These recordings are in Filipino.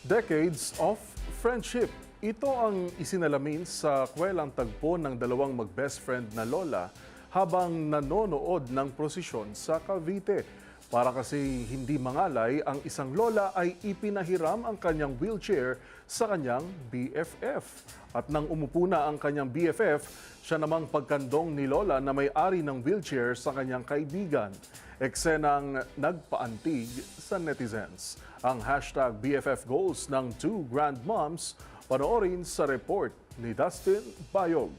Decades of Friendship. Ito ang isinalamin sa kwelang tagpo ng dalawang mag-best friend na lola habang nanonood ng prosesyon sa Cavite. Para kasi hindi mangalay, ang isang lola ay ipinahiram ang kanyang wheelchair sa kanyang BFF. At nang umupo na ang kanyang BFF, siya namang pagkandong ni lola na may-ari ng wheelchair sa kanyang kaibigan. Eksenang nagpaantig sa netizens. Ang hashtag BFF goals ng two grandmoms, panoorin sa report ni Dustin Bayog.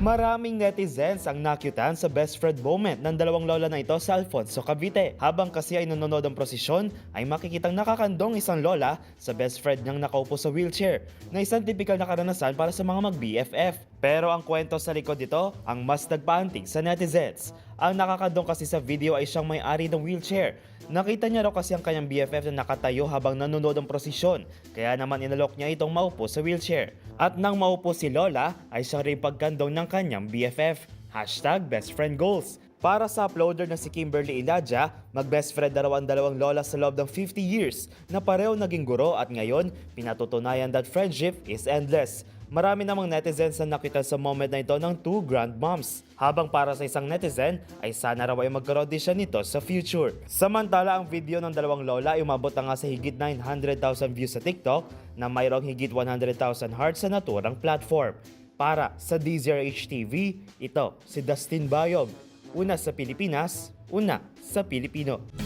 Maraming netizens ang nakyutan sa best friend moment ng dalawang lola na ito sa Alfonso, Cavite. Habang kasi ay nanonood ang prosesyon, ay makikitang nakakandong isang lola sa best friend niyang nakaupo sa wheelchair, na isang typical na karanasan para sa mga mag-BFF. Pero ang kwento sa likod nito ang mas nagpaantig sa netizens. Ang nakakandong kasi sa video ay siyang may-ari ng wheelchair. Nakita niya raw kasi ang kanyang BFF na nakatayo habang nanonood ang prosesyon, kaya naman inalok niya itong maupo sa wheelchair. At nang maupo si Lola, ay siya rin pagkandong ng kanyang BFF. Hashtag Best Friend Goals. Para sa uploader na si Kimberly Ilaja, mag-best friend na raw ang dalawang lola sa loob ng 50 years na pareho naging guro at ngayon pinatutunayan that friendship is endless. Marami namang netizens na nakita sa moment na ito ng two grandmoms. Habang para sa isang netizen, ay sana raw ay magkaroon din siya nito sa future. Samantala, ang video ng dalawang lola ay umabot na nga sa higit 900,000 views sa TikTok na mayroong higit 100,000 hearts sa naturang platform. Para sa DZRH TV, ito si Dustin Bayog. Una sa Pilipinas, una sa Pilipino.